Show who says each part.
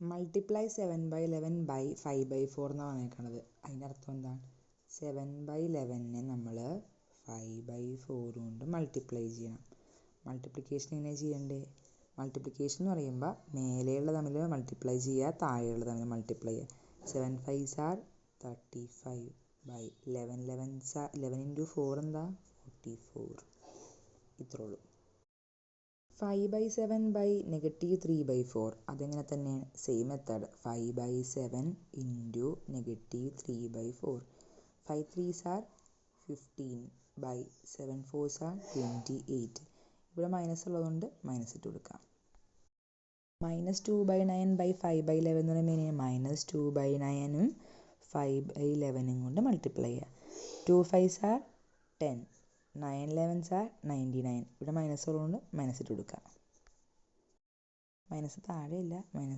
Speaker 1: Multiply 7/11 by 5/4 എന്നാണ് പറഞ്ഞേക്കണത്. അതിൻ്റെ അർത്ഥം എന്താണ്? 7/11 നമ്മൾ 5/4 കൊണ്ട് മൾട്ടിപ്ലൈ ചെയ്യണം. മൾട്ടിപ്ലിക്കേഷൻ എങ്ങനെ ചെയ്യണ്ടേ? മൾട്ടിപ്ലിക്കേഷൻ എന്ന് പറയുമ്പോൾ മേലെയുള്ള തമ്മിൽ മൾട്ടിപ്ലൈ ചെയ്യുക, താഴെയുള്ള തമ്മിൽ മൾട്ടിപ്ലൈ ചെയ്യുക. 7 5s are 35/11 11 into 4 എന്താ? 44. ഇത്രേ ഉള്ളൂ. 5/7 ബൈ -3/4 അതെങ്ങനെ തന്നെയാണ്? Same method. 5/7 into -3/4. 5 3s are 15/7 4s are 28. ഇവിടെ മൈനസ് ഉള്ളതുകൊണ്ട് മൈനസ് ഇട്ട് കൊടുക്കാം. -2/9 ബൈ 5/11 എന്ന് പറയുമ്പോൾ -2/9 5/11 കൊണ്ട് മൾട്ടിപ്ലൈ ചെയ്യുക. 2 5s are 10. 9 11s are 99. ഇവിടെ മൈനസ് ഉള്ളതുകൊണ്ട് മൈനസ് ഇട്ട് കൊടുക്കുക. Minus താഴെയില്ല, minus